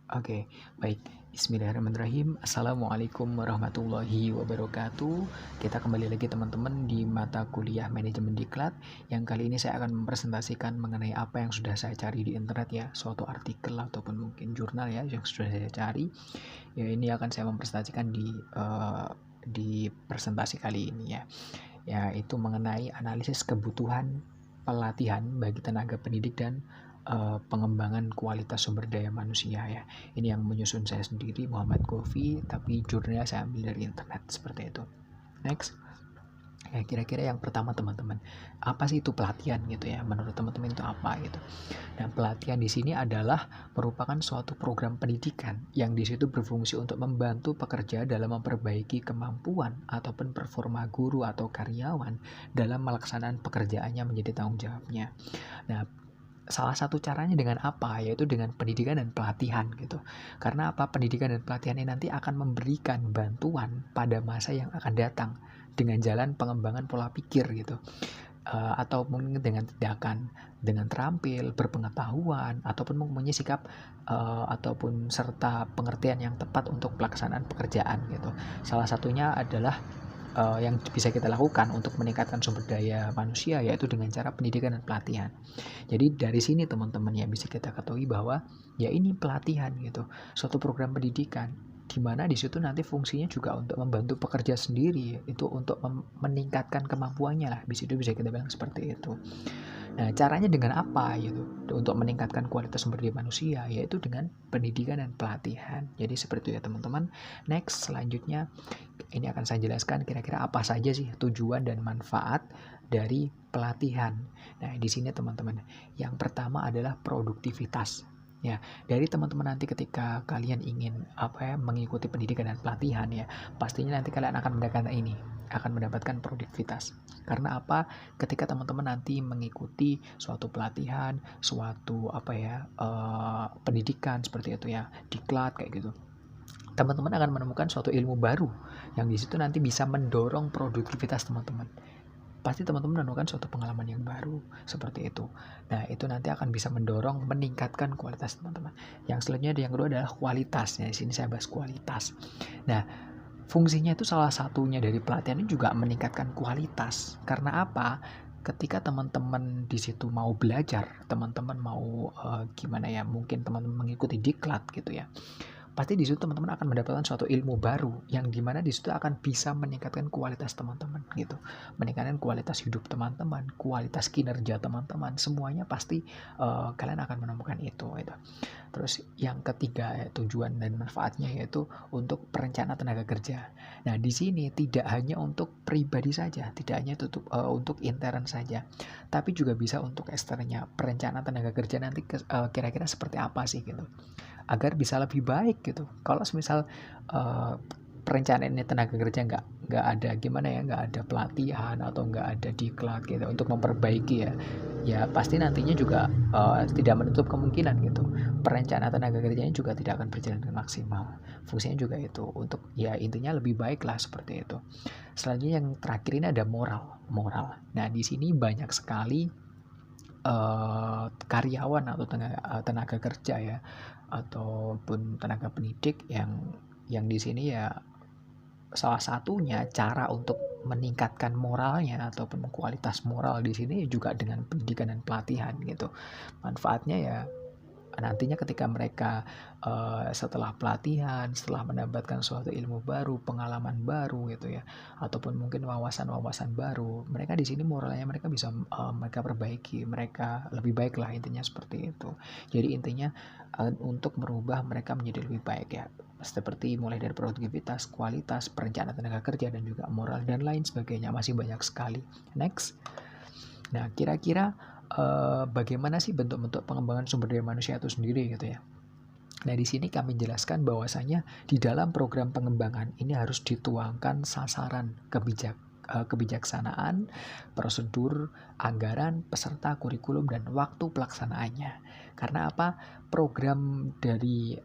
Oke, baik. Bismillahirrahmanirrahim. Assalamualaikum warahmatullahi wabarakatuh. Kita kembali lagi teman-teman di mata kuliah manajemen diklat. Yang kali ini saya akan mempresentasikan mengenai apa yang sudah saya cari di internet ya, suatu artikel ataupun mungkin jurnal ya yang sudah saya cari. Ya ini akan saya mempresentasikan di presentasi kali ini ya. Yaitu mengenai analisis kebutuhan pelatihan bagi tenaga pendidik dan pengembangan kualitas sumber daya manusia ya. Ini yang menyusun saya sendiri, Muhammad Gofi, tapi jurnalnya saya ambil dari internet seperti itu. Next. Ya, kira-kira yang pertama teman-teman, apa sih itu pelatihan gitu ya? Menurut teman-teman itu apa gitu? Nah, pelatihan di sini adalah merupakan suatu program pendidikan yang di situ berfungsi untuk membantu pekerja dalam memperbaiki kemampuan ataupun performa guru atau karyawan dalam melaksanakan pekerjaannya menjadi tanggung jawabnya. Nah, salah satu caranya dengan apa? Yaitu dengan pendidikan dan pelatihan gitu. Karena apa? Pendidikan dan pelatihan ini nanti akan memberikan bantuan pada masa yang akan datang dengan jalan pengembangan pola pikir gitu. Atau mungkin dengan tindakan, dengan terampil, berpengetahuan, ataupun mempunyai sikap ataupun serta pengertian yang tepat untuk pelaksanaan pekerjaan gitu. Salah satunya adalah yang bisa kita lakukan untuk meningkatkan sumber daya manusia yaitu dengan cara pendidikan dan pelatihan. Jadi dari sini teman-teman ya bisa kita ketahui bahwa ya ini pelatihan gitu, suatu program pendidikan di mana di situ nanti fungsinya juga untuk membantu pekerja sendiri itu untuk meningkatkan kemampuannya lah. Di situ bisa kita bilang seperti itu. Nah, caranya dengan apa gitu untuk meningkatkan kualitas sumber daya manusia yaitu dengan pendidikan dan pelatihan. Jadi seperti itu ya teman-teman. Next, selanjutnya ini akan saya jelaskan kira-kira apa saja sih tujuan dan manfaat dari pelatihan. Nah, di sini teman-teman, yang pertama adalah produktivitas. Ya, dari teman-teman nanti ketika kalian ingin mengikuti pendidikan dan pelatihan ya, pastinya nanti kalian akan mendapatkan produktivitas. Karena apa? Ketika teman-teman nanti mengikuti suatu pelatihan, suatu pendidikan seperti itu ya, diklat kayak gitu, teman-teman akan menemukan suatu ilmu baru yang di situ nanti bisa mendorong produktivitas teman-teman. Pasti teman-teman menemukan suatu pengalaman yang baru seperti itu. Nah, itu nanti akan bisa mendorong meningkatkan kualitas teman-teman. Yang selanjutnya yang kedua adalah kualitas. Nah, di sini saya bahas kualitas. Nah, fungsinya itu salah satunya dari pelatihan ini juga meningkatkan kualitas. Karena apa? Ketika teman-teman di situ mau belajar, teman-teman mau mungkin teman-teman mengikuti diklat gitu ya, pasti di situ teman-teman akan mendapatkan suatu ilmu baru yang dimana di situ akan bisa meningkatkan kualitas teman-teman gitu, meningkatkan kualitas hidup teman-teman, kualitas kinerja teman-teman, semuanya pasti kalian akan menemukan itu gitu. Terus yang ketiga tujuan dan manfaatnya yaitu untuk perencana tenaga kerja. Nah, di sini tidak hanya untuk pribadi saja, tidak hanya untuk intern saja, tapi juga bisa untuk eksternnya. Perencana tenaga kerja nanti kira-kira seperti apa sih gitu, agar bisa lebih baik gitu. Kalau misal perencanaan ini tenaga kerja nggak ada nggak ada pelatihan atau nggak ada diklat gitu untuk memperbaiki ya pasti nantinya juga tidak menutup kemungkinan gitu perencanaan tenaga kerjanya juga tidak akan berjalan dengan maksimal. Fungsinya juga itu untuk ya intinya lebih baik lah seperti itu. Selanjutnya yang terakhir ini ada moral. Nah, di sini banyak sekali karyawan atau tenaga kerja ya ataupun tenaga pendidik yang di sini ya salah satunya cara untuk meningkatkan moralnya ataupun kualitas moral di sini juga dengan pendidikan dan pelatihan gitu. Manfaatnya ya nantinya ketika mereka setelah pelatihan, setelah mendapatkan suatu ilmu baru, pengalaman baru gitu ya, ataupun mungkin wawasan-wawasan baru, mereka di sini moralnya mereka bisa mereka perbaiki, mereka lebih baik lah intinya seperti itu. Jadi intinya untuk merubah mereka menjadi lebih baik ya, seperti mulai dari produktivitas, kualitas, perencanaan tenaga kerja dan juga moral dan lain sebagainya, masih banyak sekali. Next. Nah, kira-kira bagaimana sih bentuk-bentuk pengembangan sumber daya manusia itu sendiri gitu ya. Nah, di sini kami jelaskan bahwasanya di dalam program pengembangan ini harus dituangkan sasaran kebijaksanaan, prosedur, anggaran, peserta, kurikulum dan waktu pelaksanaannya. Karena apa? Program dari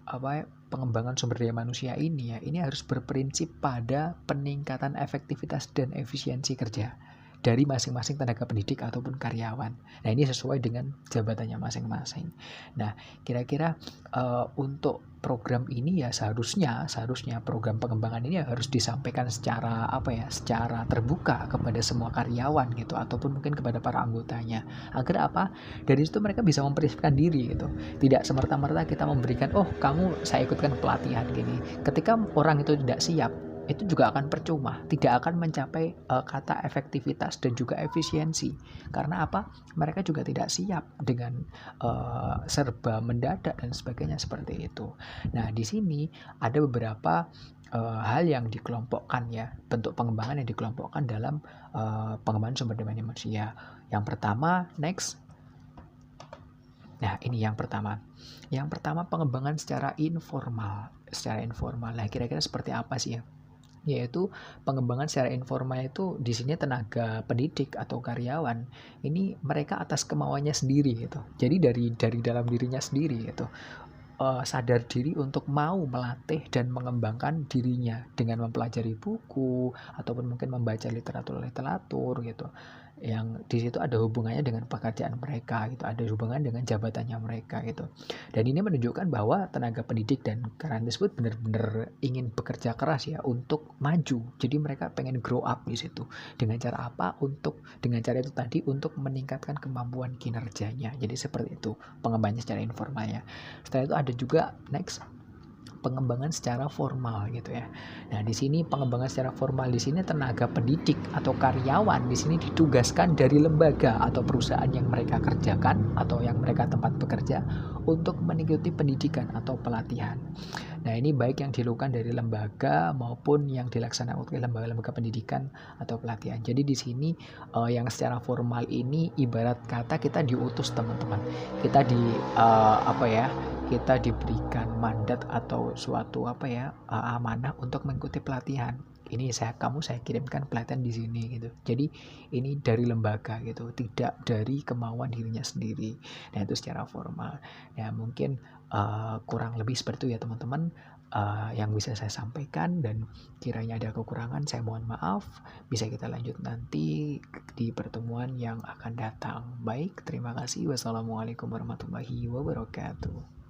pengembangan sumber daya manusia ini harus berprinsip pada peningkatan efektivitas dan efisiensi kerja. dari masing-masing tenaga pendidik ataupun karyawan. Nah, ini sesuai dengan jabatannya masing-masing. Nah, kira-kira untuk program ini ya seharusnya program pengembangan ini ya harus disampaikan secara secara terbuka kepada semua karyawan gitu, ataupun mungkin kepada para anggotanya. Agar apa? Dari situ mereka bisa mempersiapkan diri gitu. Tidak semerta-merta kita memberikan, "Oh, kamu saya ikutkan pelatihan gini." Ketika orang itu tidak siap, itu juga akan percuma, tidak akan mencapai kata efektivitas dan juga efisiensi. Karena apa? Mereka juga tidak siap dengan serba mendadak dan sebagainya seperti itu. Nah, di sini ada beberapa hal yang dikelompokkan ya, bentuk pengembangan yang dikelompokkan dalam pengembangan sumber daya manusia. Yang pertama, next. Nah, ini yang pertama. Yang pertama pengembangan secara informal. Secara informal. Nah, kira-kira seperti apa sih ya? Yaitu pengembangan secara informal itu di sini tenaga pendidik atau karyawan ini mereka atas kemauannya sendiri gitu. Jadi dari dalam dirinya sendiri gitu. Sadar diri untuk mau melatih dan mengembangkan dirinya dengan mempelajari buku ataupun mungkin membaca literatur gitu. Yang di situ ada hubungannya dengan pekerjaan mereka gitu, ada hubungan dengan jabatannya mereka gitu. Dan ini menunjukkan bahwa tenaga pendidik dan karyawan tersebut benar-benar ingin bekerja keras ya untuk maju. Jadi mereka pengen grow up di situ. Dengan cara apa? Dengan cara itu tadi untuk meningkatkan kemampuan kinerjanya. Jadi seperti itu pengembangannya secara informalnya. Setelah itu ada juga next pengembangan secara formal gitu ya. Nah, di sini pengembangan secara formal di sini tenaga pendidik atau karyawan di sini ditugaskan dari lembaga atau perusahaan yang mereka kerjakan atau yang mereka tempat bekerja untuk mengikuti pendidikan atau pelatihan. Nah, ini baik yang dilakukan dari lembaga maupun yang dilaksanakan oleh lembaga-lembaga pendidikan atau pelatihan. Jadi di sini yang secara formal ini ibarat kata kita diutus teman-teman. Kita kita diberikan mandat atau suatu amanah untuk mengikuti pelatihan. Ini saya kirimkan pelatihan di sini gitu. Jadi ini dari lembaga gitu, tidak dari kemauan dirinya sendiri. Nah, itu secara formal. Ya, mungkin kurang lebih seperti itu ya teman-teman yang bisa saya sampaikan, dan kiranya ada kekurangan saya mohon maaf. Bisa kita lanjut nanti di pertemuan yang akan datang. Baik, terima kasih. Wassalamualaikum warahmatullahi wabarakatuh.